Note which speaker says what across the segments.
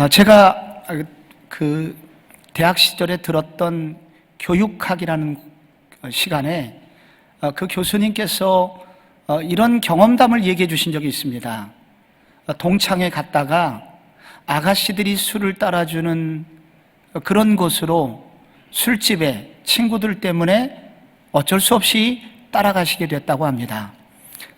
Speaker 1: 제가 그 대학 시절에 들었던 교육학이라는 시간에 그 교수님께서 이런 경험담을 얘기해 주신 적이 있습니다. 동창회 갔다가 아가씨들이 술을 따라주는 그런 곳으로 술집에 친구들 때문에 어쩔 수 없이 따라가시게 됐다고 합니다.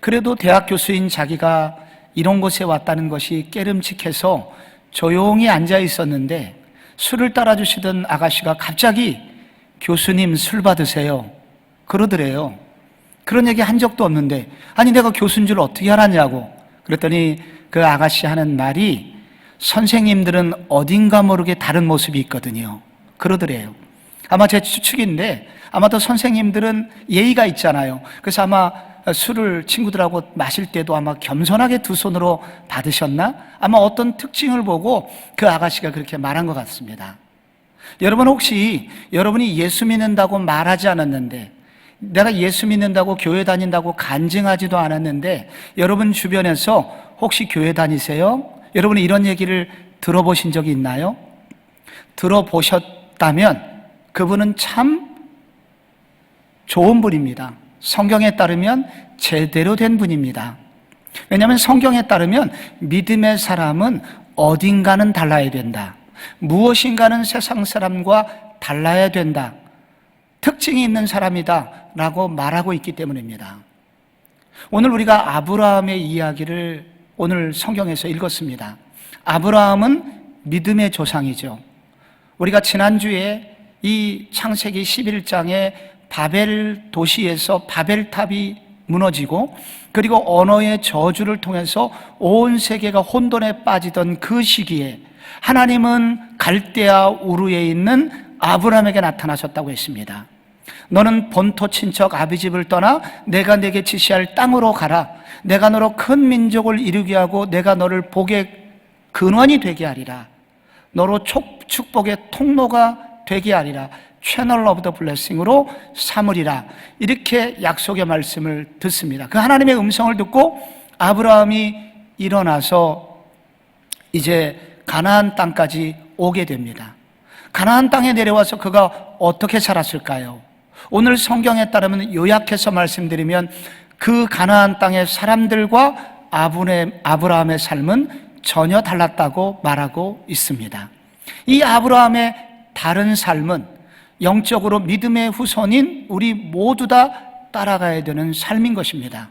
Speaker 1: 그래도 대학 교수인 자기가 이런 곳에 왔다는 것이 깨름칙해서 조용히 앉아 있었는데 술을 따라주시던 아가씨가 갑자기 교수님 술 받으세요 그러더래요. 그런 얘기 한 적도 없는데 아니 내가 교수인 줄 어떻게 알았냐고 그랬더니 그 아가씨 하는 말이 선생님들은 어딘가 모르게 다른 모습이 있거든요 그러더래요. 아마 제 추측인데 아마도 선생님들은 예의가 있잖아요. 그래서 아마 술을 친구들하고 마실 때도 아마 겸손하게 두 손으로 받으셨나? 아마 어떤 특징을 보고 그 아가씨가 그렇게 말한 것 같습니다. 여러분 혹시 여러분이 예수 믿는다고 말하지 않았는데 내가 예수 믿는다고 교회 다닌다고 간증하지도 않았는데 여러분 주변에서 혹시 교회 다니세요? 여러분이 이런 얘기를 들어보신 적이 있나요? 들어보셨다면 그분은 참 좋은 분입니다. 성경에 따르면 제대로 된 분입니다. 왜냐하면 성경에 따르면 믿음의 사람은 어딘가는 달라야 된다. 무엇인가는 세상 사람과 달라야 된다. 특징이 있는 사람이다 라고 말하고 있기 때문입니다. 오늘 우리가 아브라함의 이야기를 오늘 성경에서 읽었습니다. 아브라함은 믿음의 조상이죠. 우리가 지난주에 이 창세기 11장에 바벨 도시에서 바벨탑이 무너지고 그리고 언어의 저주를 통해서 온 세계가 혼돈에 빠지던 그 시기에 하나님은 갈대아 우르에 있는 아브라함에게 나타나셨다고 했습니다. 너는 본토 친척 아비집을 떠나 내가 내게 지시할 땅으로 가라. 내가 너로 큰 민족을 이루게 하고 내가 너를 복의 근원이 되게 하리라. 너로 축복의 통로가 되게 하리라. 채널 오브 더 블레싱으로 삼으리라. 이렇게 약속의 말씀을 듣습니다. 그 하나님의 음성을 듣고 아브라함이 일어나서 이제 가나안 땅까지 오게 됩니다. 가나안 땅에 내려와서 그가 어떻게 살았을까요? 오늘 성경에 따르면 요약해서 말씀드리면 그 가나안 땅의 사람들과 아브라함의 삶은 전혀 달랐다고 말하고 있습니다. 이 아브라함의 다른 삶은 영적으로 믿음의 후손인 우리 모두 다 따라가야 되는 삶인 것입니다.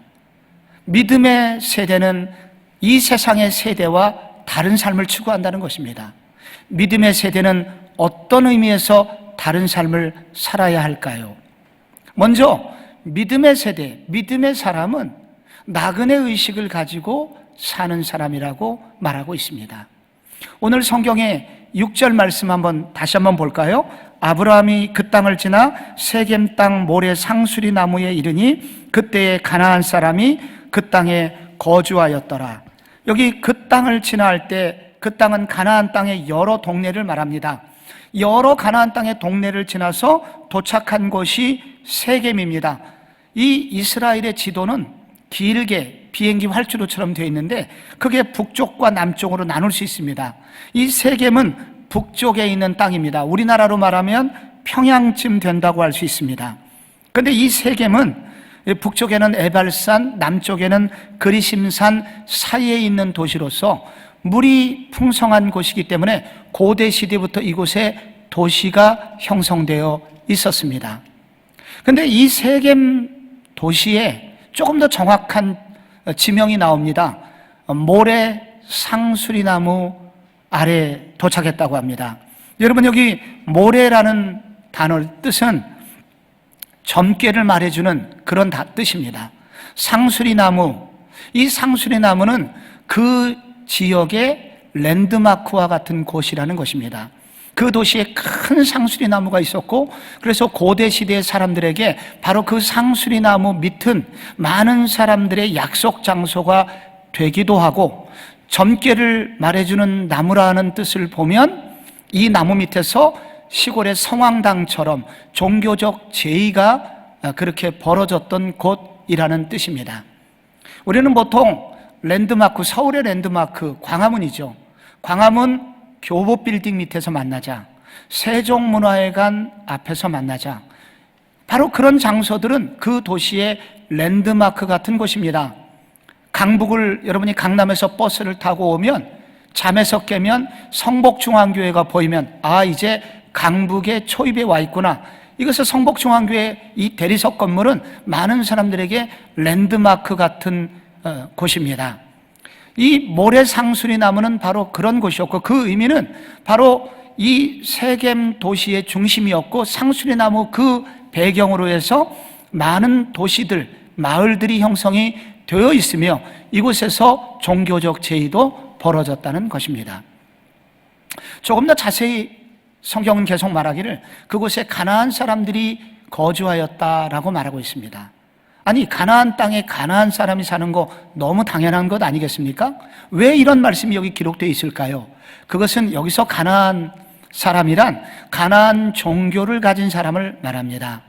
Speaker 1: 믿음의 세대는 이 세상의 세대와 다른 삶을 추구한다는 것입니다. 믿음의 세대는 어떤 의미에서 다른 삶을 살아야 할까요? 먼저 믿음의 세대, 믿음의 사람은 나그네 의식을 가지고 사는 사람이라고 말하고 있습니다. 오늘 성경의 6절 말씀 다시 한번 볼까요? 아브라함이 그 땅을 지나 세겜 땅 모래 상수리 나무에 이르니 그때에 가나안 사람이 그 땅에 거주하였더라. 여기 그 땅을 지나할 때 그 땅은 가나안 땅의 여러 동네를 말합니다. 여러 가나안 땅의 동네를 지나서 도착한 곳이 세겜입니다. 이 이스라엘의 지도는 길게 비행기 활주로처럼 되어 있는데 그게 북쪽과 남쪽으로 나눌 수 있습니다. 이 세겜은 북쪽에 있는 땅입니다. 우리나라로 말하면 평양쯤 된다고 할 수 있습니다. 그런데 이 세겜은 북쪽에는 에발산, 남쪽에는 그리심산 사이에 있는 도시로서 물이 풍성한 곳이기 때문에 고대 시대부터 이곳에 도시가 형성되어 있었습니다. 그런데 이 세겜 도시에 조금 더 정확한 지명이 나옵니다. 모래 상수리나무 아래 도착했다고 합니다. 여러분 여기 모래라는 단어 뜻은 점괘를 말해주는 그런 뜻입니다. 상수리나무, 이 상수리나무는 그 지역의 랜드마크와 같은 곳이라는 것입니다. 그 도시에 큰 상수리나무가 있었고 그래서 고대 시대의 사람들에게 바로 그 상수리나무 밑은 많은 사람들의 약속 장소가 되기도 하고 점괘를 말해주는 나무라는 뜻을 보면 이 나무 밑에서 시골의 성황당처럼 종교적 제의가 그렇게 벌어졌던 곳이라는 뜻입니다. 우리는 보통 랜드마크, 서울의 랜드마크 광화문이죠. 광화문 교보 빌딩 밑에서 만나자, 세종문화회관 앞에서 만나자. 바로 그런 장소들은 그 도시의 랜드마크 같은 곳입니다. 강북을 여러분이 강남에서 버스를 타고 오면 잠에서 깨면 성복중앙교회가 보이면 이제 강북의 초입에 와 있구나. 이것은 성복중앙교회 이 대리석 건물은 많은 사람들에게 랜드마크 같은 곳입니다. 이 모래상수리 나무는 바로 그런 곳이었고, 그 의미는 바로 이 세겜 도시의 중심이었고, 상수리 나무 그 배경으로 해서 많은 도시들, 마을들이 형성이 되어 있으며 이곳에서 종교적 제의도 벌어졌다는 것입니다. 조금 더 자세히 성경은 계속 말하기를 그곳에 가나안 사람들이 거주하였다라고 말하고 있습니다. 아니, 가나안 땅에 가나안 사람이 사는 거 너무 당연한 것 아니겠습니까? 왜 이런 말씀이 여기 기록되어 있을까요? 그것은 여기서 가나안 사람이란 가나안 종교를 가진 사람을 말합니다.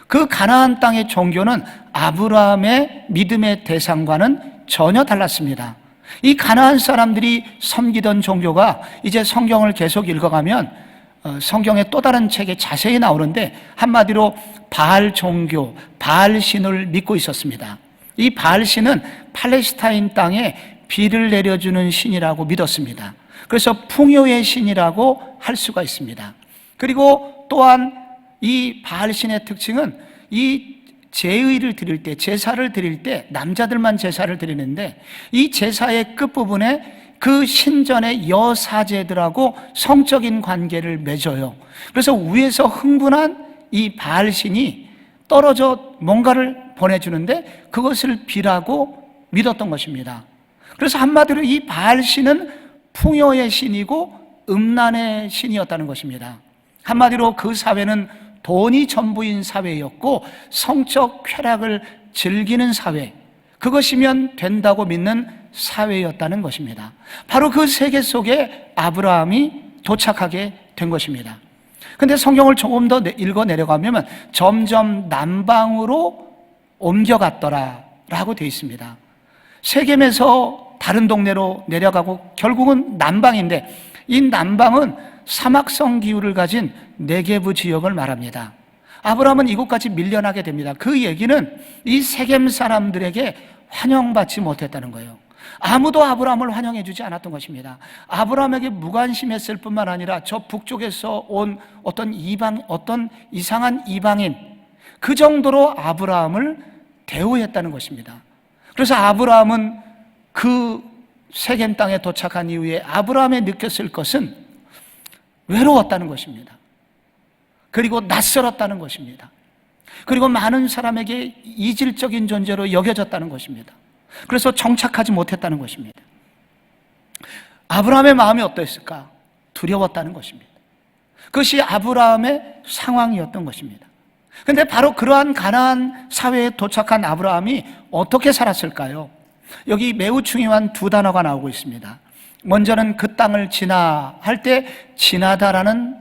Speaker 1: 그 가나안 땅의 종교는 아브라함의 믿음의 대상과는 전혀 달랐습니다. 이 가나안 사람들이 섬기던 종교가 이제 성경을 계속 읽어가면 성경의 또 다른 책에 자세히 나오는데, 한마디로 바알 종교, 바알 신을 믿고 있었습니다. 이 바알 신은 팔레스타인 땅에 비를 내려주는 신이라고 믿었습니다. 그래서 풍요의 신이라고 할 수가 있습니다. 그리고 또한 이 바알 신의 특징은 이 제의를 드릴 때, 제사를 드릴 때 남자들만 제사를 드리는데, 이 제사의 끝부분에 그 신전의 여사제들하고 성적인 관계를 맺어요. 그래서 위에서 흥분한 이 바알신이 떨어져 뭔가를 보내주는데 그것을 비라고 믿었던 것입니다. 그래서 한마디로 이 바알신은 풍요의 신이고 음란의 신이었다는 것입니다. 한마디로 그 사회는 돈이 전부인 사회였고 성적 쾌락을 즐기는 사회, 그것이면 된다고 믿는 사회였다는 것입니다. 바로 그 세계 속에 아브라함이 도착하게 된 것입니다. 근데 성경을 조금 더 읽어 내려가면 점점 남방으로 옮겨갔더라 라고 되어 있습니다. 세겜에서 다른 동네로 내려가고 결국은 남방인데, 이 남방은 사막성 기후를 가진 네게브 지역을 말합니다. 아브라함은 이곳까지 밀려나게 됩니다. 그 얘기는 이 세겜 사람들에게 환영받지 못했다는 거예요. 아무도 아브라함을 환영해 주지 않았던 것입니다. 아브라함에게 무관심했을 뿐만 아니라 저 북쪽에서 온 어떤 이상한 이방인, 그 정도로 아브라함을 대우했다는 것입니다. 그래서 아브라함은 그 세겜 땅에 도착한 이후에 아브라함이 느꼈을 것은 외로웠다는 것입니다. 그리고 낯설었다는 것입니다. 그리고 많은 사람에게 이질적인 존재로 여겨졌다는 것입니다. 그래서 정착하지 못했다는 것입니다. 아브라함의 마음이 어떠했을까? 두려웠다는 것입니다. 그것이 아브라함의 상황이었던 것입니다. 그런데 바로 그러한 가나안 사회에 도착한 아브라함이 어떻게 살았을까요? 여기 매우 중요한 두 단어가 나오고 있습니다. 먼저는 그 땅을 지나할 때 지나다라는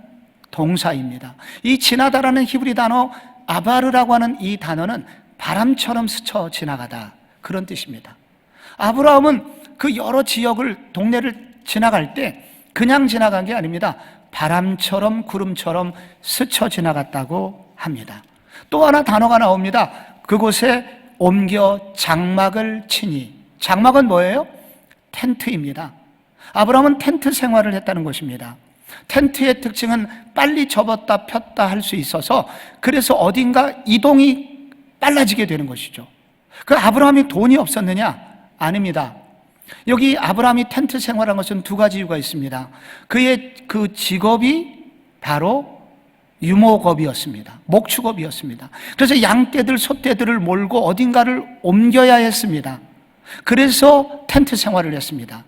Speaker 1: 동사입니다. 이 지나다라는 히브리 단어 아바르라고 하는 이 단어는 바람처럼 스쳐 지나가다, 그런 뜻입니다. 아브라함은 그 여러 지역을, 동네를 지나갈 때 그냥 지나간 게 아닙니다. 바람처럼 구름처럼 스쳐 지나갔다고 합니다. 또 하나 단어가 나옵니다. 그곳에 옮겨 장막을 치니. 장막은 뭐예요? 텐트입니다. 아브라함은 텐트 생활을 했다는 것입니다. 텐트의 특징은 빨리 접었다 폈다 할 수 있어서 그래서 어딘가 이동이 빨라지게 되는 것이죠. 그 아브라함이 돈이 없었느냐? 아닙니다. 여기 아브라함이 텐트 생활한 것은 두 가지 이유가 있습니다. 그의 그 직업이 바로 유목업이었습니다. 목축업이었습니다. 그래서 양떼들, 소떼들을 몰고 어딘가를 옮겨야 했습니다. 그래서 텐트 생활을 했습니다.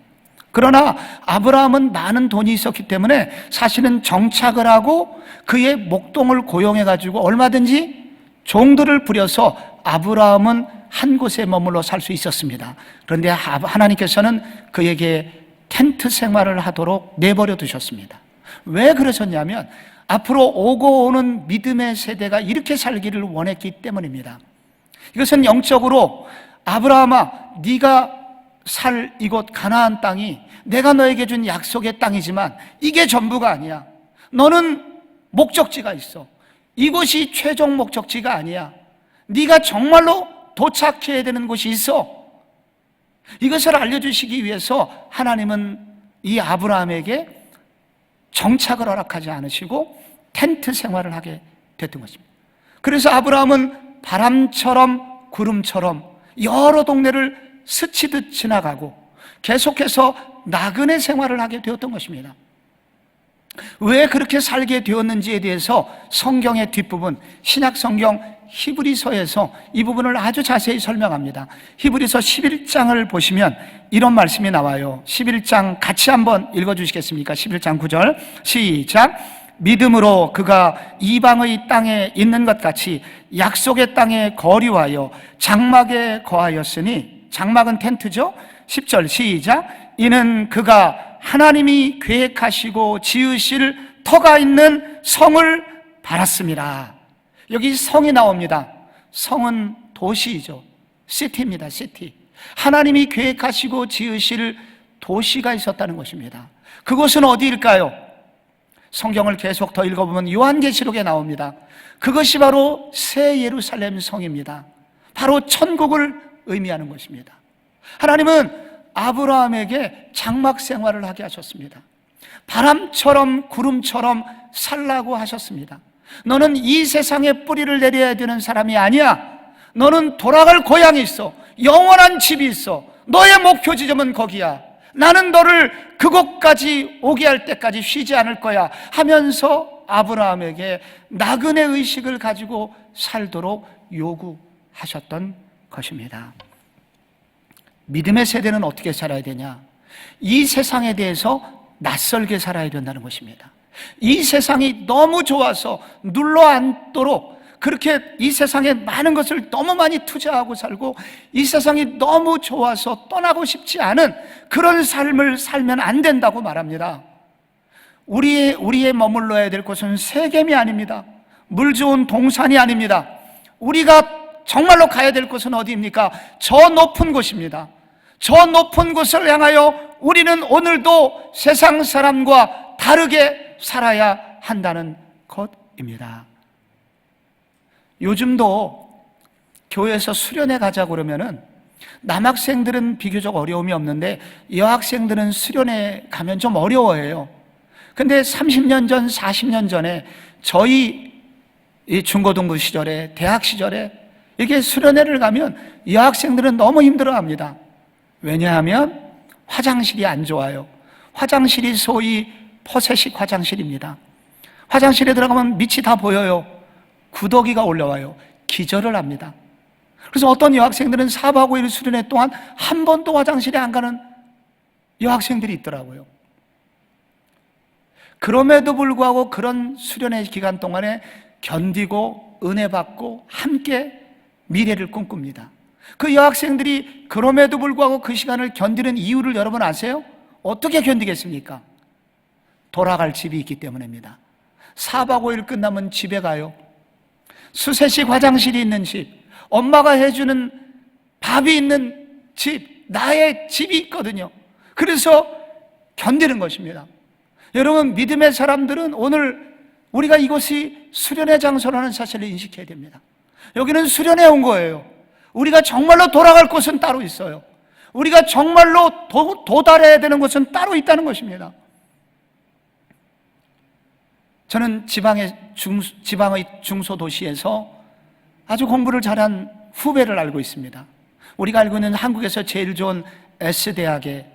Speaker 1: 그러나 아브라함은 많은 돈이 있었기 때문에 사실은 정착을 하고 그의 목동을 고용해가지고 얼마든지 종들을 부려서 아브라함은 한 곳에 머물러 살 수 있었습니다. 그런데 하나님께서는 그에게 텐트 생활을 하도록 내버려 두셨습니다. 왜 그러셨냐면 앞으로 오고 오는 믿음의 세대가 이렇게 살기를 원했기 때문입니다. 이것은 영적으로 아브라함아, 네가 살 이곳 가나안 땅이 내가 너에게 준 약속의 땅이지만 이게 전부가 아니야. 너는 목적지가 있어. 이곳이 최종 목적지가 아니야. 네가 정말로 도착해야 되는 곳이 있어. 이것을 알려주시기 위해서 하나님은 이 아브라함에게 정착을 허락하지 않으시고 텐트 생활을 하게 됐던 것입니다. 그래서 아브라함은 바람처럼 구름처럼 여러 동네를 스치듯 지나가고 계속해서 나그네 생활을 하게 되었던 것입니다. 왜 그렇게 살게 되었는지에 대해서 성경의 뒷부분, 신약 성경 히브리서에서 이 부분을 아주 자세히 설명합니다. 히브리서 11장을 보시면 이런 말씀이 나와요. 11장 같이 한번 읽어주시겠습니까? 11장 9절 시작. 믿음으로 그가 이방의 땅에 있는 것 같이 약속의 땅에 거류하여 장막에 거하였으니, 장막은 텐트죠. 10절 시작. 이는 그가 하나님이 계획하시고 지으실 터가 있는 성을 바랐습니다. 여기 성이 나옵니다. 성은 도시이죠. 시티입니다. 시티. 하나님이 계획하시고 지으실 도시가 있었다는 것입니다. 그곳은 어디일까요? 성경을 계속 더 읽어보면 요한계시록에 나옵니다. 그것이 바로 새 예루살렘 성입니다. 바로 천국을 의미하는 것입니다. 하나님은 아브라함에게 장막 생활을 하게 하셨습니다. 바람처럼 구름처럼 살라고 하셨습니다. 너는 이 세상에 뿌리를 내려야 되는 사람이 아니야. 너는 돌아갈 고향이 있어. 영원한 집이 있어. 너의 목표 지점은 거기야. 나는 너를 그곳까지 오게 할 때까지 쉬지 않을 거야 하면서 아브라함에게 나그네 의식을 가지고 살도록 요구하셨던 것입니다. 믿음의 세대는 어떻게 살아야 되냐? 이 세상에 대해서 낯설게 살아야 된다는 것입니다. 이 세상이 너무 좋아서 눌러앉도록 그렇게 이 세상에 많은 것을 너무 많이 투자하고 살고 이 세상이 너무 좋아서 떠나고 싶지 않은 그런 삶을 살면 안 된다고 말합니다. 우리의 머물러야 될 곳은 세겜이 아닙니다. 물 좋은 동산이 아닙니다. 우리가 정말로 가야 될 곳은 어디입니까? 저 높은 곳입니다. 저 높은 곳을 향하여 우리는 오늘도 세상 사람과 다르게 살아야 한다는 것입니다. 요즘도 교회에서 수련회 가자고 그러면은 남학생들은 비교적 어려움이 없는데 여학생들은 수련회 가면 좀 어려워해요. 근데 30년 전, 40년 전에 저희 중고등부 시절에, 대학 시절에 이렇게 수련회를 가면 여학생들은 너무 힘들어합니다. 왜냐하면 화장실이 안 좋아요. 화장실이 소위 포세식 화장실입니다. 화장실에 들어가면 밑이 다 보여요. 구더기가 올라와요. 기절을 합니다. 그래서 어떤 여학생들은 4박 5일 수련회 동안 한 번도 화장실에 안 가는 여학생들이 있더라고요. 그럼에도 불구하고 그런 수련회 기간 동안에 견디고 은혜 받고 함께 미래를 꿈꿉니다. 그 여학생들이 그럼에도 불구하고 그 시간을 견디는 이유를 여러분 아세요? 어떻게 견디겠습니까? 돌아갈 집이 있기 때문입니다. 4박 5일 끝나면 집에 가요. 수세식 화장실이 있는 집, 엄마가 해주는 밥이 있는 집, 나의 집이 있거든요. 그래서 견디는 것입니다. 여러분, 믿음의 사람들은 오늘 우리가 이곳이 수련회 장소라는 사실을 인식해야 됩니다. 여기는 수련회 온 거예요. 우리가 정말로 돌아갈 곳은 따로 있어요. 우리가 정말로 도달해야 되는 곳은 따로 있다는 것입니다. 저는 지방의 중소도시에서 아주 공부를 잘한 후배를 알고 있습니다. 우리가 알고 있는 한국에서 제일 좋은 S대학의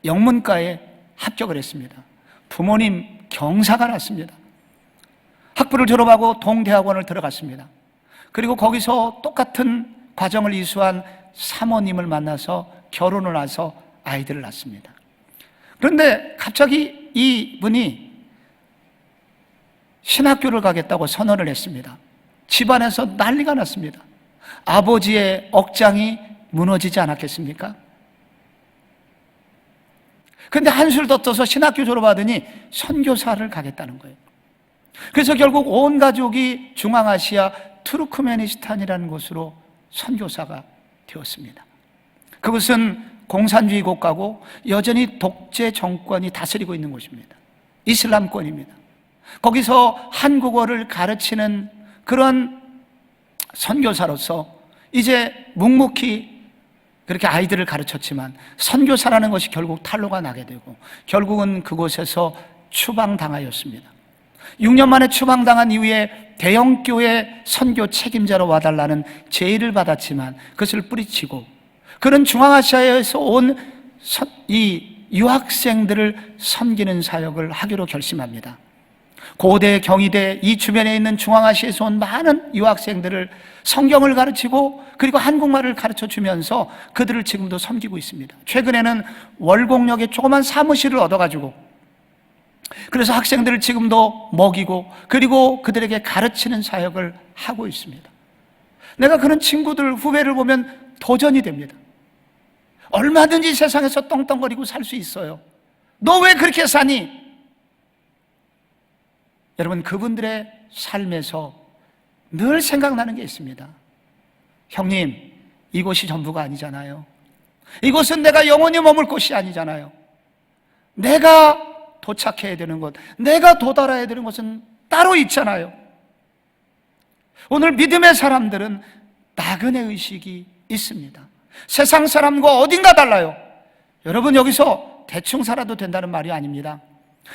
Speaker 1: 영문과에 합격을 했습니다. 부모님 경사가 났습니다. 학부를 졸업하고 동대학원을 들어갔습니다. 그리고 거기서 똑같은 과정을 이수한 사모님을 만나서 결혼을 해서 아이들을 낳습니다. 그런데 갑자기 이분이 신학교를 가겠다고 선언을 했습니다. 집안에서 난리가 났습니다. 아버지의 억장이 무너지지 않았겠습니까? 그런데 한술 더 떠서 신학교 졸업하더니 선교사를 가겠다는 거예요. 그래서 결국 온 가족이 중앙아시아 투르크메니스탄이라는 곳으로 선교사가 되었습니다. 그것은 공산주의 국가고 여전히 독재 정권이 다스리고 있는 곳입니다. 이슬람권입니다. 거기서 한국어를 가르치는 그런 선교사로서 이제 묵묵히 그렇게 아이들을 가르쳤지만 선교사라는 것이 결국 탄로가 나게 되고 결국은 그곳에서 추방당하였습니다. 6년 만에 추방당한 이후에 대형교회 선교 책임자로 와달라는 제의를 받았지만 그것을 뿌리치고 그런 중앙아시아에서 온 이 유학생들을 섬기는 사역을 하기로 결심합니다. 고대, 경희대 이 주변에 있는 중앙아시아에서 온 많은 유학생들을 성경을 가르치고 그리고 한국말을 가르쳐주면서 그들을 지금도 섬기고 있습니다. 최근에는 월곡역에 조그만 사무실을 얻어가지고 그래서 학생들을 지금도 먹이고 그리고 그들에게 가르치는 사역을 하고 있습니다. 내가 그런 친구들, 후배를 보면 도전이 됩니다. 얼마든지 세상에서 떵떵거리고 살 수 있어요. 너 왜 그렇게 사니? 여러분, 그분들의 삶에서 늘 생각나는 게 있습니다. 형님, 이곳이 전부가 아니잖아요. 이곳은 내가 영원히 머물 곳이 아니잖아요. 내가 도착해야 되는 곳, 내가 도달해야 되는 곳은 따로 있잖아요. 오늘 믿음의 사람들은 나그네 의식이 있습니다. 세상 사람과 어딘가 달라요. 여러분, 여기서 대충 살아도 된다는 말이 아닙니다.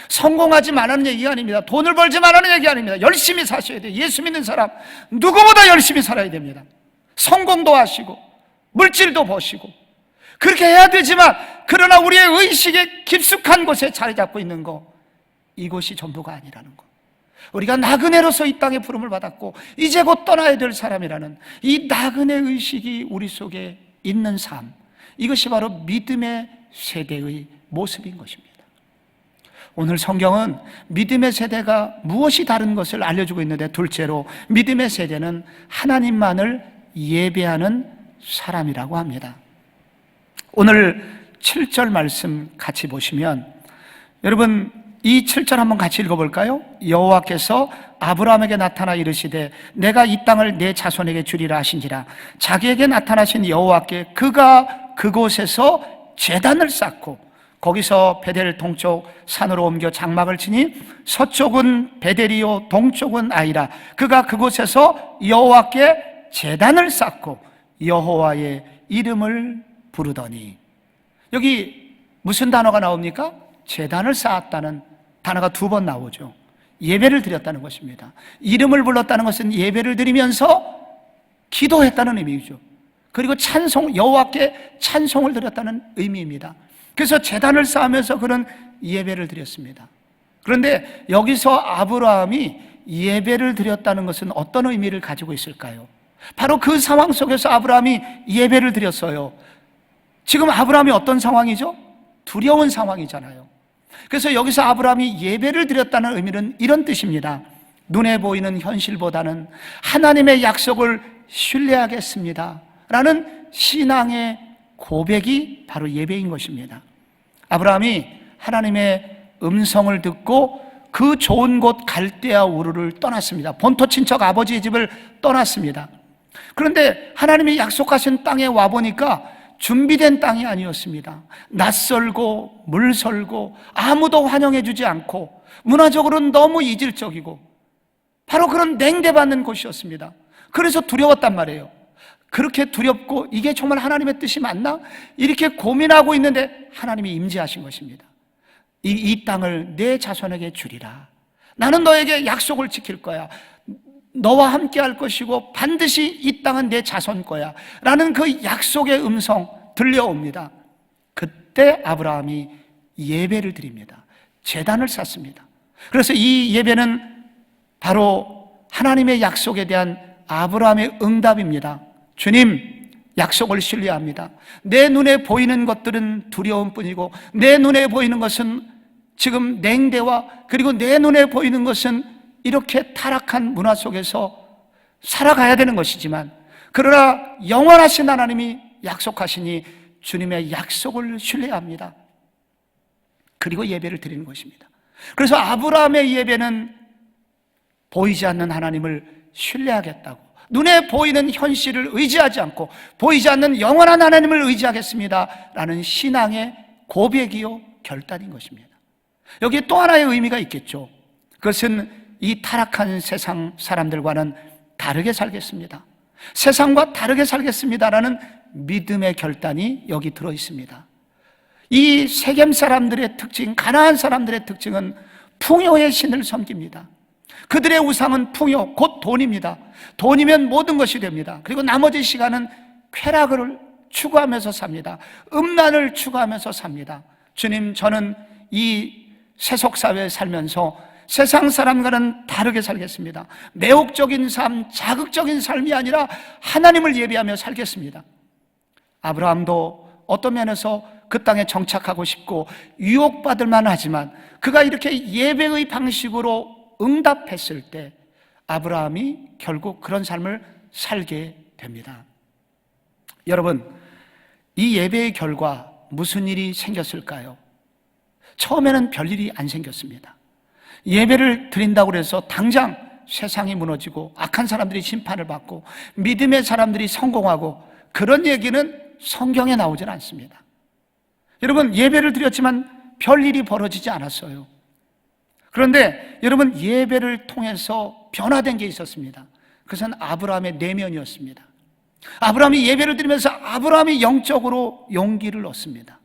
Speaker 1: 성공하지 말라는 얘기가 아닙니다. 돈을 벌지 말라는 얘기 아닙니다. 열심히 사셔야 돼요. 예수 믿는 사람 누구보다 열심히 살아야 됩니다. 성공도 하시고 물질도 버시고 그렇게 해야 되지만 그러나 우리의 의식의 깊숙한 곳에 자리 잡고 있는 거, 이곳이 전부가 아니라는 거. 우리가 나그네로서 이 땅에 부름을 받았고 이제 곧 떠나야 될 사람이라는 이 나그네 의식이 우리 속에 있는 삶, 이것이 바로 믿음의 세대의 모습인 것입니다. 오늘 성경은 믿음의 세대가 무엇이 다른 것을 알려주고 있는데, 둘째로 믿음의 세대는 하나님만을 예배하는 사람이라고 합니다. 오늘 7절 말씀 같이 보시면, 여러분 이 7절 한번 같이 읽어볼까요? 여호와께서 아브라함에게 나타나 이르시되 내가 이 땅을 내 자손에게 주리라 하신지라. 자기에게 나타나신 여호와께 그가 그곳에서 제단을 쌓고 거기서 베델 동쪽 산으로 옮겨 장막을 치니 서쪽은 베델이요 동쪽은 아이라. 그가 그곳에서 여호와께 제단을 쌓고 여호와의 이름을 부르더니. 여기 무슨 단어가 나옵니까? 제단을 쌓았다는 단어가 2번 나오죠. 예배를 드렸다는 것입니다. 이름을 불렀다는 것은 예배를 드리면서 기도했다는 의미죠. 그리고 찬송, 여호와께 찬송을 드렸다는 의미입니다. 그래서 제단을 쌓으면서 그런 예배를 드렸습니다. 그런데 여기서 아브라함이 예배를 드렸다는 것은 어떤 의미를 가지고 있을까요? 바로 그 상황 속에서 아브라함이 예배를 드렸어요. 지금 아브라함이 어떤 상황이죠? 두려운 상황이잖아요. 그래서 여기서 아브라함이 예배를 드렸다는 의미는 이런 뜻입니다. 눈에 보이는 현실보다는 하나님의 약속을 신뢰하겠습니다 라는 신앙의 고백이 바로 예배인 것입니다. 아브라함이 하나님의 음성을 듣고 그 좋은 곳 갈대아 우르를 떠났습니다. 본토 친척 아버지의 집을 떠났습니다. 그런데 하나님이 약속하신 땅에 와보니까 준비된 땅이 아니었습니다. 낯설고 물설고 아무도 환영해 주지 않고 문화적으로는 너무 이질적이고 바로 그런 냉대받는 곳이었습니다. 그래서 두려웠단 말이에요. 그렇게 두렵고 이게 정말 하나님의 뜻이 맞나? 이렇게 고민하고 있는데 하나님이 임재하신 것입니다. 이 땅을 내 자손에게 주리라. 나는 너에게 약속을 지킬 거야. 너와 함께 할 것이고 반드시 이 땅은 내 자손 거야 라는 그 약속의 음성 들려옵니다. 그때 아브라함이 예배를 드립니다. 제단을 쌓습니다. 그래서 이 예배는 바로 하나님의 약속에 대한 아브라함의 응답입니다. 주님, 약속을 신뢰합니다. 내 눈에 보이는 것들은 두려움 뿐이고 내 눈에 보이는 것은 지금 냉대와 그리고 내 눈에 보이는 것은 이렇게 타락한 문화 속에서 살아가야 되는 것이지만 그러나 영원하신 하나님이 약속하시니 주님의 약속을 신뢰합니다. 그리고 예배를 드리는 것입니다. 그래서 아브라함의 예배는 보이지 않는 하나님을 신뢰하겠다고, 눈에 보이는 현실을 의지하지 않고 보이지 않는 영원한 하나님을 의지하겠습니다 라는 신앙의 고백이요 결단인 것입니다. 여기에 또 하나의 의미가 있겠죠. 그것은 이 타락한 세상 사람들과는 다르게 살겠습니다, 세상과 다르게 살겠습니다라는 믿음의 결단이 여기 들어 있습니다. 이 세겜 사람들의 특징, 가나안 사람들의 특징은 풍요의 신을 섬깁니다. 그들의 우상은 풍요, 곧 돈입니다. 돈이면 모든 것이 됩니다. 그리고 나머지 시간은 쾌락을 추구하면서 삽니다. 음란을 추구하면서 삽니다. 주님, 저는 이 세속사회에 살면서 세상 사람과는 다르게 살겠습니다. 매혹적인 삶, 자극적인 삶이 아니라 하나님을 예배하며 살겠습니다. 아브라함도 어떤 면에서 그 땅에 정착하고 싶고 유혹받을 만하지만 그가 이렇게 예배의 방식으로 응답했을 때 아브라함이 결국 그런 삶을 살게 됩니다. 여러분, 이 예배의 결과 무슨 일이 생겼을까요? 처음에는 별일이 안 생겼습니다. 예배를 드린다고 해서 당장 세상이 무너지고 악한 사람들이 심판을 받고 믿음의 사람들이 성공하고 그런 얘기는 성경에 나오질 않습니다. 여러분, 예배를 드렸지만 별일이 벌어지지 않았어요. 그런데 여러분, 예배를 통해서 변화된 게 있었습니다. 그것은 아브라함의 내면이었습니다. 아브라함이 예배를 드리면서 아브라함이 영적으로 용기를 얻습니다.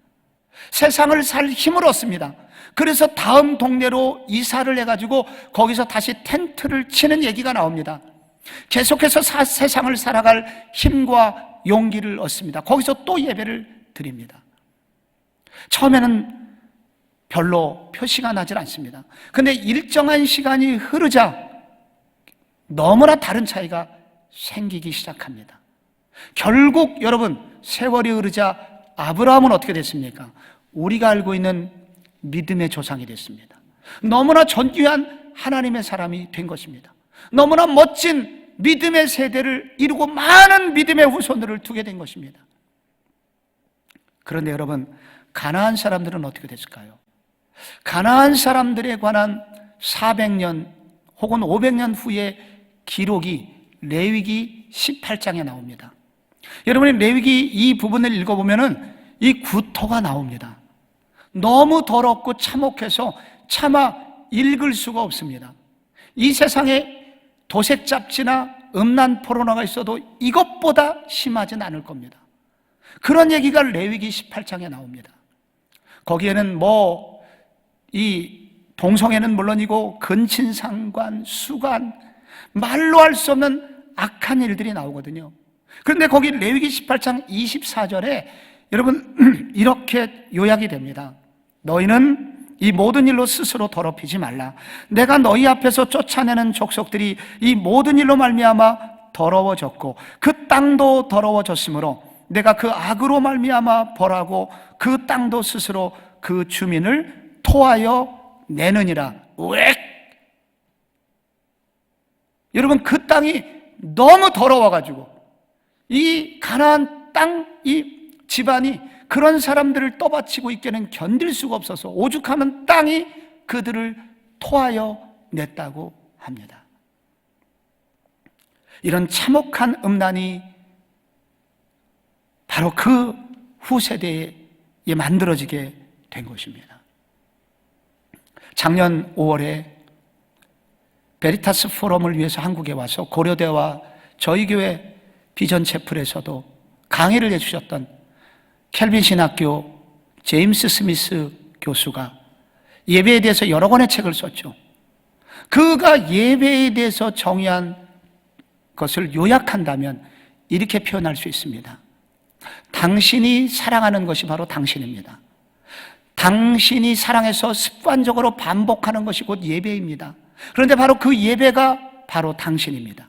Speaker 1: 세상을 살 힘을 얻습니다. 그래서 다음 동네로 이사를 해가지고 거기서 다시 텐트를 치는 얘기가 나옵니다. 계속해서 세상을 살아갈 힘과 용기를 얻습니다. 거기서 또 예배를 드립니다. 처음에는 별로 표시가 나질 않습니다. 그런데 일정한 시간이 흐르자 너무나 다른 차이가 생기기 시작합니다. 결국 여러분, 세월이 흐르자 아브라함은 어떻게 됐습니까? 우리가 알고 있는 믿음의 조상이 됐습니다. 너무나 존귀한 하나님의 사람이 된 것입니다. 너무나 멋진 믿음의 세대를 이루고 많은 믿음의 후손들을 두게 된 것입니다. 그런데 여러분, 가나안 사람들은 어떻게 됐을까요? 가나안 사람들에 관한 400년 혹은 500년 후의 기록이 레위기 18장에 나옵니다. 여러분이 레위기 이 부분을 읽어보면 이 구토가 나옵니다. 너무 더럽고 참혹해서 차마 읽을 수가 없습니다. 이 세상에 도색잡지나 음란 포르노가 있어도 이것보다 심하진 않을 겁니다. 그런 얘기가 레위기 18장에 나옵니다. 거기에는 이 동성애는 물론이고 근친상관, 수관, 말로 할 수 없는 악한 일들이 나오거든요. 그런데 거기 레위기 18장 24절에 여러분 이렇게 요약이 됩니다. 너희는 이 모든 일로 스스로 더럽히지 말라. 내가 너희 앞에서 쫓아내는 족속들이 이 모든 일로 말미암아 더러워졌고 그 땅도 더러워졌으므로 내가 그 악으로 말미암아 벌하고 그 땅도 스스로 그 주민을 토하여 내느니라. 왜? 여러분, 그 땅이 너무 더러워가지고 이 가나안 땅, 이 집안이 그런 사람들을 떠받치고 있기는 견딜 수가 없어서 오죽하면 땅이 그들을 토하여 냈다고 합니다. 이런 참혹한 음란이 바로 그 후세대에 만들어지게 된 것입니다. 작년 5월에 베리타스 포럼을 위해서 한국에 와서 고려대와 저희 교회 비전 채플에서도 강의를 해주셨던 켈빈 신학교 제임스 스미스 교수가 예배에 대해서 여러 권의 책을 썼죠. 그가 예배에 대해서 정의한 것을 요약한다면 이렇게 표현할 수 있습니다. 당신이 사랑하는 것이 바로 당신입니다. 당신이 사랑해서 습관적으로 반복하는 것이 곧 예배입니다. 그런데 바로 그 예배가 바로 당신입니다.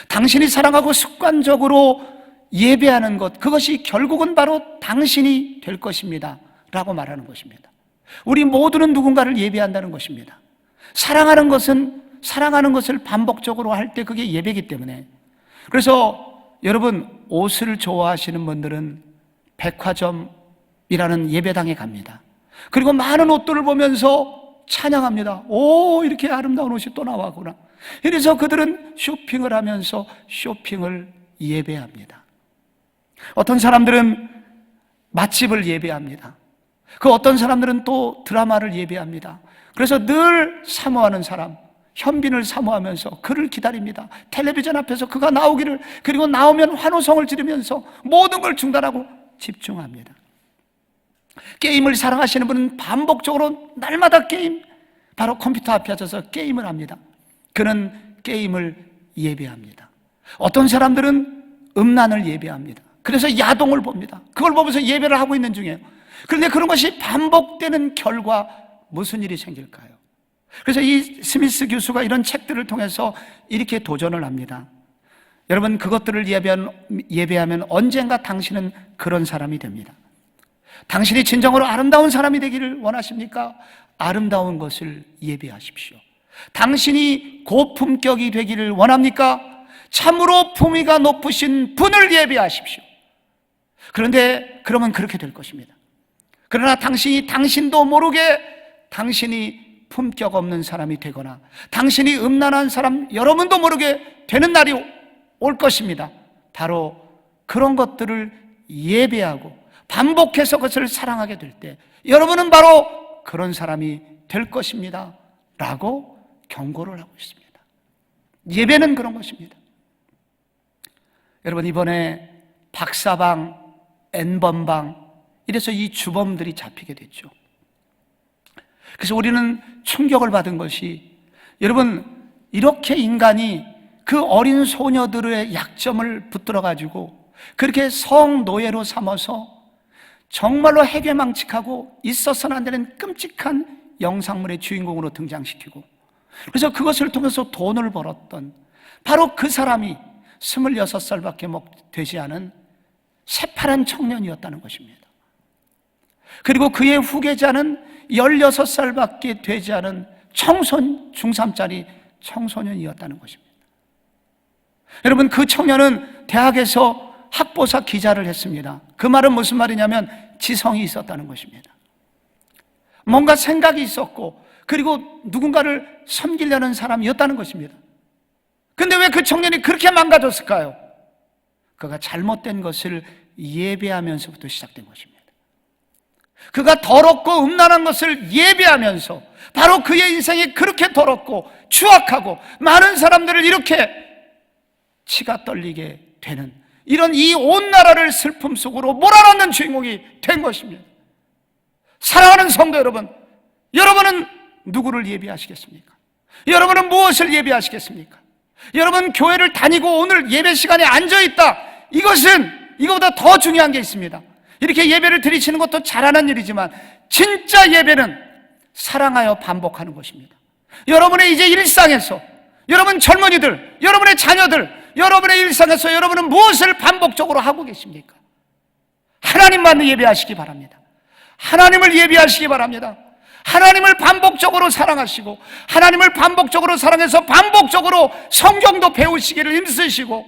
Speaker 1: 당신이 사랑하고 습관적으로 예배하는 것, 그것이 결국은 바로 당신이 될 것입니다 라고 말하는 것입니다. 우리 모두는 누군가를 예배한다는 것입니다. 사랑하는 것을 반복적으로 할 때 그게 예배이기 때문에. 그래서 여러분, 옷을 좋아하시는 분들은 백화점이라는 예배당에 갑니다. 그리고 많은 옷들을 보면서 찬양합니다. 오, 이렇게 아름다운 옷이 또 나와구나. 이래서 그들은 쇼핑을 하면서 쇼핑을 예배합니다. 어떤 사람들은 맛집을 예배합니다. 그 어떤 사람들은 또 드라마를 예배합니다. 그래서 늘 사모하는 사람, 현빈을 사모하면서 그를 기다립니다. 텔레비전 앞에서 그가 나오기를, 그리고 나오면 환호성을 지르면서 모든 걸 중단하고 집중합니다. 게임을 사랑하시는 분은 반복적으로 날마다 게임, 바로 컴퓨터 앞에 앉아서 게임을 합니다. 그는 게임을 예배합니다. 어떤 사람들은 음란을 예배합니다. 그래서 야동을 봅니다. 그걸 보면서 예배를 하고 있는 중이에요. 그런데 그런 것이 반복되는 결과 무슨 일이 생길까요? 그래서 이 스미스 교수가 이런 책들을 통해서 이렇게 도전을 합니다. 여러분, 그것들을 예배하면 언젠가 당신은 그런 사람이 됩니다. 당신이 진정으로 아름다운 사람이 되기를 원하십니까? 아름다운 것을 예배하십시오. 당신이 고품격이 되기를 원합니까? 참으로 품위가 높으신 분을 예배하십시오. 그런데 그러면 그렇게 될 것입니다. 그러나 당신도 모르게 당신이 품격 없는 사람이 되거나 당신이 음란한 사람, 여러분도 모르게 되는 날이 올 것입니다. 바로 그런 것들을 예배하고 반복해서 그것을 사랑하게 될 때 여러분은 바로 그런 사람이 될 것입니다 라고 경고를 하고 있습니다. 예배는 그런 것입니다. 여러분, 이번에 박사방, N번방, 이래서 이 주범들이 잡히게 됐죠. 그래서 우리는 충격을 받은 것이, 여러분, 이렇게 인간이 그 어린 소녀들의 약점을 붙들어 가지고 그렇게 성노예로 삼아서 정말로 해괴망측하고 있어서는 안 되는 끔찍한 영상물의 주인공으로 등장시키고, 그래서 그것을 통해서 돈을 벌었던 바로 그 사람이 26살밖에 되지 않은 새파란 청년이었다는 것입니다. 그리고 그의 후계자는 16살밖에 되지 않은 중3짜리 청소년이었다는 것입니다. 여러분, 그 청년은 대학에서 학보사 기자를 했습니다. 그 말은 무슨 말이냐면 지성이 있었다는 것입니다. 뭔가 생각이 있었고, 그리고 누군가를 섬기려는 사람이었다는 것입니다. 근데 왜 그 청년이 그렇게 망가졌을까요? 그가 잘못된 것을 예배하면서부터 시작된 것입니다. 그가 더럽고 음란한 것을 예배하면서 바로 그의 인생이 그렇게 더럽고 추악하고 많은 사람들을 이렇게 치가 떨리게 되는 이런 이 온 나라를 슬픔 속으로 몰아넣는 주인공이 된 것입니다. 사랑하는 성도 여러분, 여러분은 누구를 예배하시겠습니까? 여러분은 무엇을 예배하시겠습니까? 여러분, 교회를 다니고 오늘 예배 시간에 앉아있다, 이거보다 더 중요한 게 있습니다. 이렇게 예배를 드리시는 것도 잘하는 일이지만 진짜 예배는 사랑하여 반복하는 것입니다. 여러분의 이제 일상에서, 여러분 젊은이들, 여러분의 자녀들, 여러분의 일상에서 여러분은 무엇을 반복적으로 하고 계십니까? 하나님만 예배하시기 바랍니다. 하나님을 예배하시기 바랍니다. 하나님을 반복적으로 사랑하시고, 하나님을 반복적으로 사랑해서 반복적으로 성경도 배우시기를 힘쓰시고,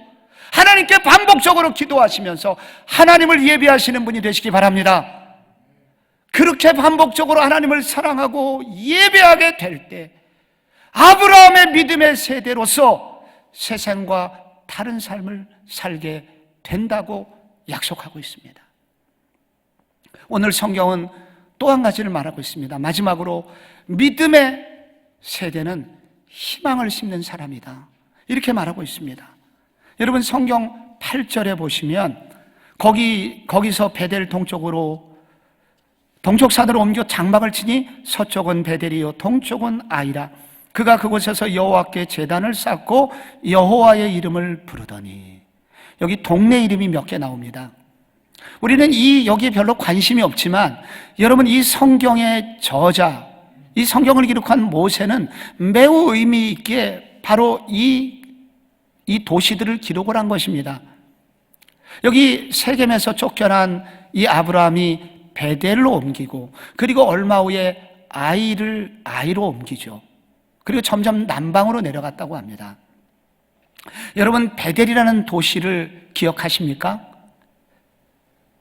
Speaker 1: 하나님께 반복적으로 기도하시면서 하나님을 예배하시는 분이 되시기 바랍니다. 그렇게 반복적으로 하나님을 사랑하고 예배하게 될 때 아브라함의 믿음의 세대로서 세상과 다른 삶을 살게 된다고 약속하고 있습니다. 오늘 성경은 또 한 가지를 말하고 있습니다. 마지막으로 믿음의 세대는 희망을 심는 사람이다, 이렇게 말하고 있습니다. 여러분, 성경 8절에 보시면 거기서 베델 동쪽산으로 옮겨 장막을 치니 서쪽은 베델이요 동쪽은 아이라. 그가 그곳에서 여호와께 제단을 쌓고 여호와의 이름을 부르더니. 여기 동네 이름이 몇 개 나옵니다. 우리는 여기에 별로 관심이 없지만 여러분, 이 성경의 저자, 이 성경을 기록한 모세는 매우 의미 있게 바로 이 도시들을 기록을 한 것입니다. 여기 세겜에서 쫓겨난 이 아브라함이 베델로 옮기고, 그리고 얼마 후에 아이로 옮기죠. 그리고 점점 남방으로 내려갔다고 합니다. 여러분, 베델이라는 도시를 기억하십니까?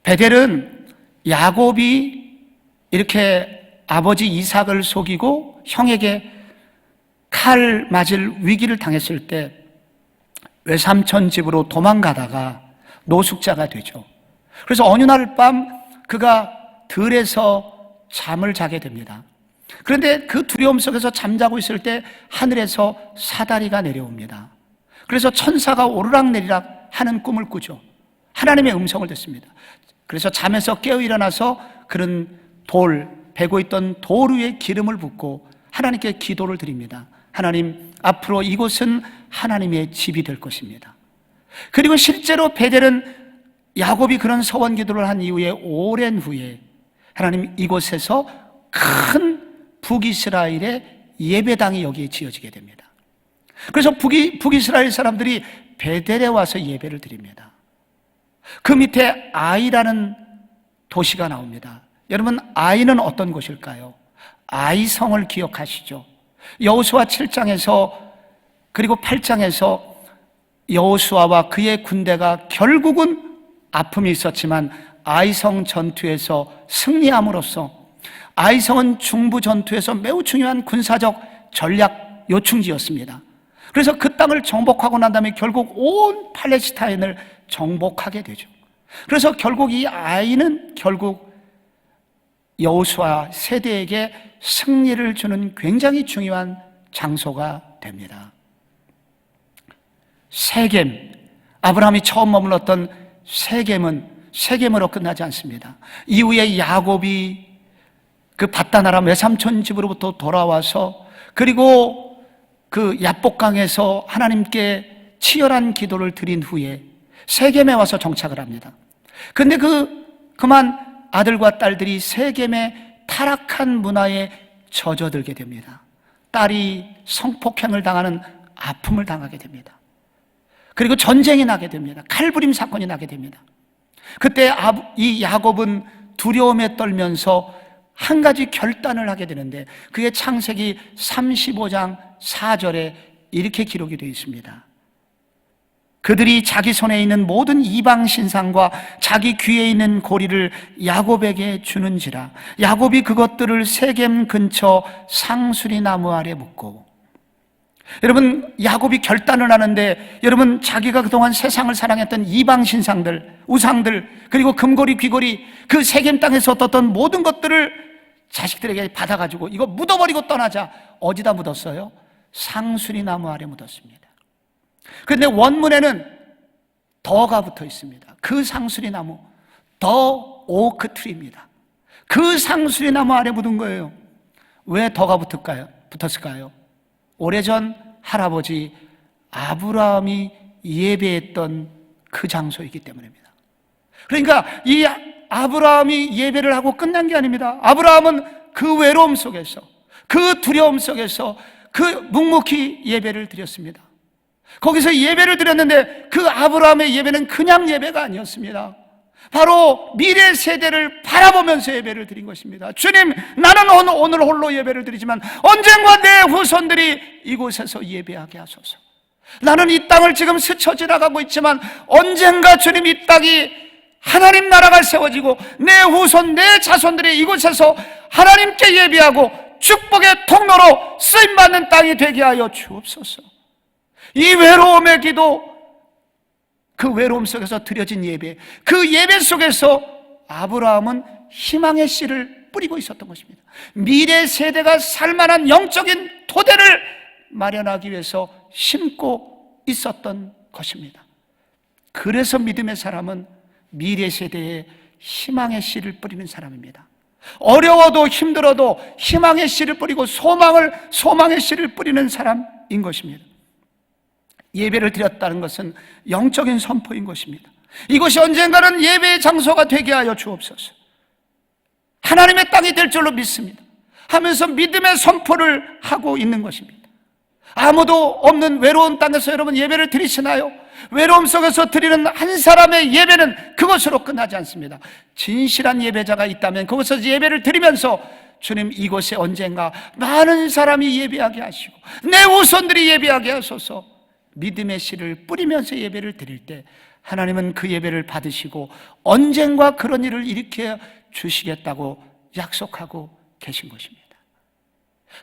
Speaker 1: 베델은 야곱이 이렇게 아버지 이삭을 속이고 형에게 칼 맞을 위기를 당했을 때 외삼촌 집으로 도망가다가 노숙자가 되죠. 그래서 어느 날 밤 그가 들에서 잠을 자게 됩니다. 그런데 그 두려움 속에서 잠자고 있을 때 하늘에서 사다리가 내려옵니다. 그래서 천사가 오르락내리락 하는 꿈을 꾸죠. 하나님의 음성을 듣습니다. 그래서 잠에서 깨어 일어나서 그런 베고 있던 돌 위에 기름을 붓고 하나님께 기도를 드립니다. 하나님, 앞으로 이곳은 하나님의 집이 될 것입니다. 그리고 실제로 베델은 야곱이 그런 서원 기도를 한 이후에 오랜 후에 하나님, 이곳에서 큰 북이스라엘의 예배당이 여기에 지어지게 됩니다. 그래서 북이스라엘 사람들이 베델에 와서 예배를 드립니다. 그 밑에 아이라는 도시가 나옵니다. 여러분, 아이는 어떤 곳일까요? 아이성을 기억하시죠? 여호수아 7장에서 그리고 8장에서 여호수아와 그의 군대가 결국은 아픔이 있었지만 아이성 전투에서 승리함으로써 아이성은 중부 전투에서 매우 중요한 군사적 전략 요충지였습니다. 그래서 그 땅을 정복하고 난 다음에 결국 온 팔레스타인을 정복하게 되죠. 그래서 결국 이 아이는 결국 여호수아 세대에게 승리를 주는 굉장히 중요한 장소가 됩니다. 세겜, 아브라함이 처음 머물렀던 세겜으로 끝나지 않습니다. 이후에 야곱이 그 밧다나람 외삼촌 집으로부터 돌아와서 그리고 그 야복강에서 하나님께 치열한 기도를 드린 후에 세겜에 와서 정착을 합니다. 근데 그만 아들과 딸들이 세겜의 타락한 문화에 젖어들게 됩니다. 딸이 성폭행을 당하는 아픔을 당하게 됩니다. 그리고 전쟁이 나게 됩니다. 칼부림 사건이 나게 됩니다. 그때 이 야곱은 두려움에 떨면서 한 가지 결단을 하게 되는데 그게 창세기 35장 4절에 이렇게 기록이 되어 있습니다. 그들이 자기 손에 있는 모든 이방 신상과 자기 귀에 있는 고리를 야곱에게 주는지라 야곱이 그것들을 세겜 근처 상수리 나무 아래 묻고. 여러분, 야곱이 결단을 하는데 여러분, 자기가 그동안 세상을 사랑했던 이방 신상들, 우상들, 그리고 금고리, 귀고리, 그 세겜 땅에서 얻었던 모든 것들을 자식들에게 받아가지고 이거 묻어버리고 떠나자. 어디다 묻었어요? 상수리 나무 아래 묻었습니다. 그런데 원문에는 더가 붙어 있습니다. 그 상수리 나무, 더 오크 트리입니다. 그 상수리 나무 아래 묻은 거예요. 왜 더가 붙었을까요? 오래전 할아버지 아브라함이 예배했던 그 장소이기 때문입니다. 그러니까 이 아브라함이 예배를 하고 끝난 게 아닙니다. 아브라함은 그 외로움 속에서, 그 두려움 속에서 그 묵묵히 예배를 드렸습니다. 거기서 예배를 드렸는데 그 아브라함의 예배는 그냥 예배가 아니었습니다. 바로 미래 세대를 바라보면서 예배를 드린 것입니다. 주님, 나는 오늘 홀로 예배를 드리지만 언젠가 내 후손들이 이곳에서 예배하게 하소서. 나는 이 땅을 지금 스쳐 지나가고 있지만 언젠가 주님 이 땅이 하나님 나라가 세워지고 내 후손, 내 자손들이 이곳에서 하나님께 예배하고 축복의 통로로 쓰임받는 땅이 되게 하여 주옵소서. 이 외로움의 기도, 그 외로움 속에서 드려진 예배, 그 예배 속에서 아브라함은 희망의 씨를 뿌리고 있었던 것입니다. 미래 세대가 살만한 영적인 토대를 마련하기 위해서 심고 있었던 것입니다. 그래서 믿음의 사람은 미래 세대에 희망의 씨를 뿌리는 사람입니다. 어려워도 힘들어도 희망의 씨를 뿌리고 소망의 씨를 뿌리는 사람인 것입니다. 예배를 드렸다는 것은 영적인 선포인 것입니다. 이것이 언젠가는 예배의 장소가 되게 하여 주옵소서. 하나님의 땅이 될 줄로 믿습니다 하면서 믿음의 선포를 하고 있는 것입니다. 아무도 없는 외로운 땅에서 여러분 예배를 드리시나요? 외로움 속에서 드리는 한 사람의 예배는 그것으로 끝나지 않습니다. 진실한 예배자가 있다면 그곳에서 예배를 드리면서 주님, 이곳에 언젠가 많은 사람이 예배하게 하시고 내 후손들이 예배하게 하소서. 믿음의 씨를 뿌리면서 예배를 드릴 때 하나님은 그 예배를 받으시고 언젠가 그런 일을 일으켜 주시겠다고 약속하고 계신 것입니다.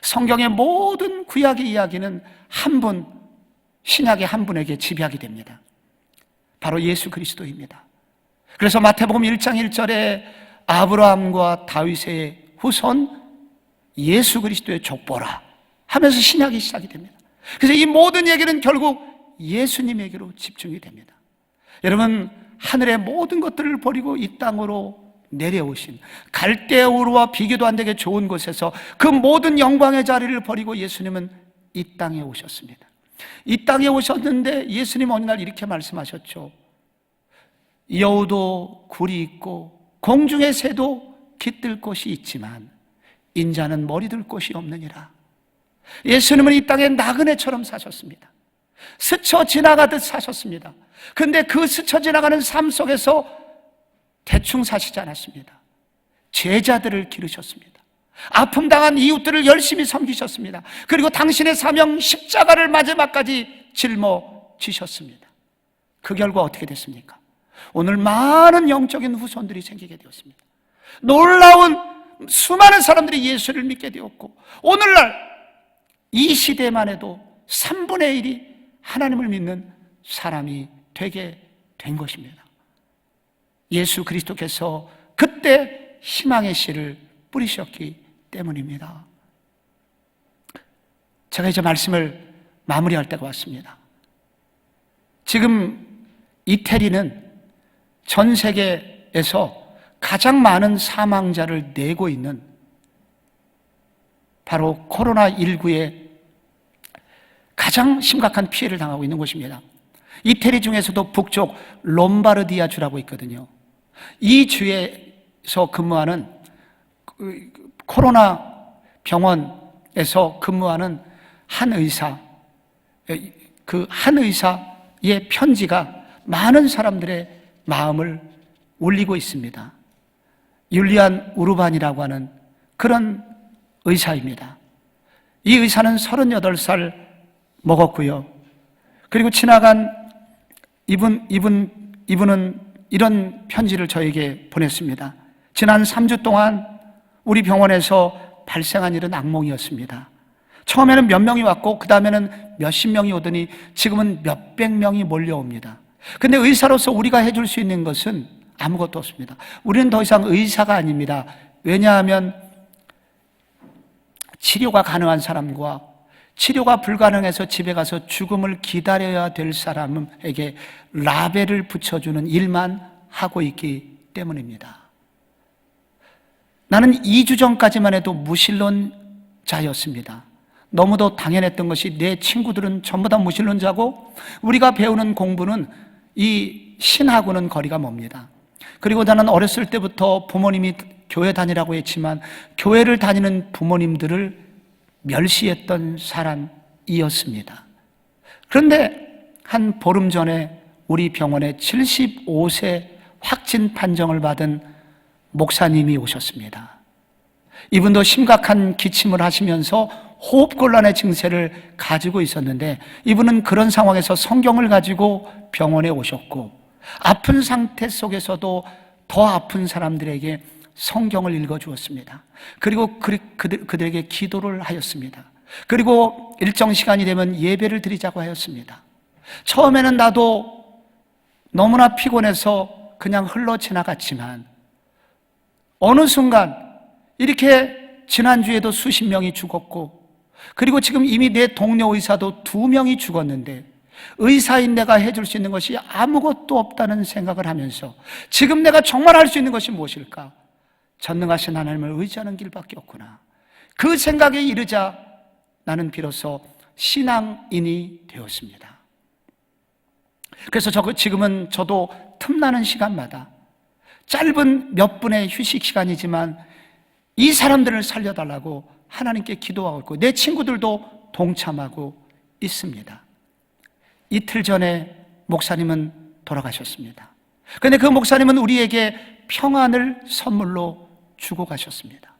Speaker 1: 성경의 모든 구약의 이야기는 한 분, 신약의 한 분에게 집약이 됩니다. 바로 예수 그리스도입니다. 그래서 마태복음 1장 1절에 아브라함과 다윗의 후손 예수 그리스도의 족보라 하면서 신약이 시작이 됩니다. 그래서 이 모든 얘기는 결국 예수님에게로 집중이 됩니다. 여러분, 하늘의 모든 것들을 버리고 이 땅으로 내려오신 갈대우르와 비교도 안 되게 좋은 곳에서 그 모든 영광의 자리를 버리고 예수님은 이 땅에 오셨습니다. 이 땅에 오셨는데 예수님 어느 날 이렇게 말씀하셨죠. 여우도 굴이 있고 공중의 새도 깃들 곳이 있지만 인자는 머리 둘 곳이 없느니라. 예수님은 이 땅에 나그네처럼 사셨습니다. 스쳐 지나가듯 사셨습니다. 근데 그 스쳐 지나가는 삶 속에서 대충 사시지 않았습니다. 제자들을 기르셨습니다. 아픔 당한 이웃들을 열심히 섬기셨습니다. 그리고 당신의 사명 십자가를 마지막까지 짊어지셨습니다. 그 결과 어떻게 됐습니까? 오늘 많은 영적인 후손들이 생기게 되었습니다. 놀라운 수많은 사람들이 예수를 믿게 되었고, 오늘날 이 시대만 해도 3분의 1이 하나님을 믿는 사람이 되게 된 것입니다. 예수 그리스도께서 그때 희망의 씨를 뿌리셨기 때문입니다. 제가 이제 말씀을 마무리할 때가 왔습니다. 지금 이태리는 전 세계에서 가장 많은 사망자를 내고 있는 바로 코로나19의 가장 심각한 피해를 당하고 있는 곳입니다. 이태리 중에서도 북쪽 롬바르디아 주라고 있거든요. 이 주에서 근무하는 코로나 병원에서 근무하는 한 의사, 그 한 의사의 편지가 많은 사람들의 마음을 울리고 있습니다. 율리안 우르반이라고 하는 그런 의사입니다. 이 의사는 38살 먹었고요. 그리고 지나간 이분은 이런 편지를 저에게 보냈습니다. 지난 3주 동안 우리 병원에서 발생한 일은 악몽이었습니다. 처음에는 몇 명이 왔고 그 다음에는 몇십 명이 오더니 지금은 몇백 명이 몰려옵니다. 근데 의사로서 우리가 해줄 수 있는 것은 아무것도 없습니다. 우리는 더 이상 의사가 아닙니다. 왜냐하면 치료가 가능한 사람과 치료가 불가능해서 집에 가서 죽음을 기다려야 될 사람에게 라벨을 붙여주는 일만 하고 있기 때문입니다. 나는 2주 전까지만 해도 무신론자였습니다. 너무도 당연했던 것이 내 친구들은 전부 다 무신론자고 우리가 배우는 공부는 이 신하고는 거리가 멉니다. 그리고 나는 어렸을 때부터 부모님이 교회 다니라고 했지만 교회를 다니는 부모님들을 멸시했던 사람이었습니다. 그런데 한 보름 전에 우리 병원에 75세 확진 판정을 받은 목사님이 오셨습니다. 이분도 심각한 기침을 하시면서 호흡곤란의 증세를 가지고 있었는데 이분은 그런 상황에서 성경을 가지고 병원에 오셨고 아픈 상태 속에서도 더 아픈 사람들에게 성경을 읽어주었습니다. 그리고 그들에게 기도를 하였습니다. 그리고 일정 시간이 되면 예배를 드리자고 하였습니다. 처음에는 나도 너무나 피곤해서 그냥 흘러 지나갔지만 어느 순간 이렇게 지난주에도 수십 명이 죽었고 그리고 지금 이미 내 동료 의사도 2명이 죽었는데 의사인 내가 해줄 수 있는 것이 아무것도 없다는 생각을 하면서 지금 내가 정말 할 수 있는 것이 무엇일까? 전능하신 하나님을 의지하는 길밖에 없구나. 그 생각에 이르자 나는 비로소 신앙인이 되었습니다. 그래서 지금은 저도 틈나는 시간마다 짧은 몇 분의 휴식 시간이지만 이 사람들을 살려달라고 하나님께 기도하고 있고 내 친구들도 동참하고 있습니다. 이틀 전에 목사님은 돌아가셨습니다. 그런데 그 목사님은 우리에게 평안을 선물로 주고 가셨습니다.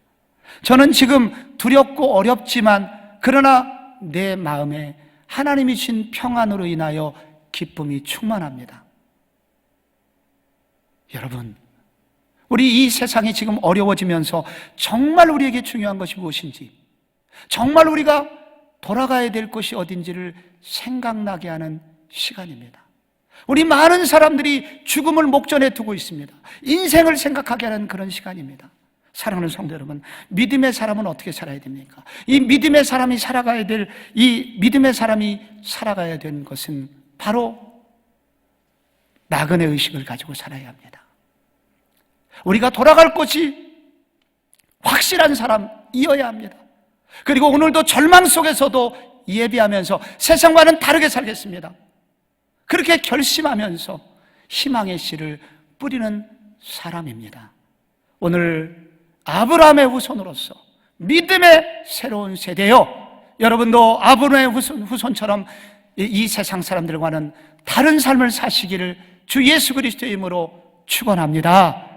Speaker 1: 저는 지금 두렵고 어렵지만 그러나 내 마음에 하나님이 주신 평안으로 인하여 기쁨이 충만합니다. 여러분, 우리 이 세상이 지금 어려워지면서 정말 우리에게 중요한 것이 무엇인지, 정말 우리가 돌아가야 될 곳이 어딘지를 생각나게 하는 시간입니다. 우리 많은 사람들이 죽음을 목전에 두고 있습니다. 인생을 생각하게 하는 그런 시간입니다. 사랑하는 성도 여러분, 믿음의 사람은 어떻게 살아야 됩니까? 이 믿음의 사람이 살아가야 될 것은 바로 나그네 의식을 가지고 살아야 합니다. 우리가 돌아갈 곳이 확실한 사람이어야 합니다. 그리고 오늘도 절망 속에서도 예비하면서 세상과는 다르게 살겠습니다. 그렇게 결심하면서 희망의 씨를 뿌리는 사람입니다. 오늘 아브라함의 후손으로서 믿음의 새로운 세대요, 여러분도 아브라함의 후손처럼 이 세상 사람들과는 다른 삶을 사시기를 주 예수 그리스도의 이름으로 축원합니다.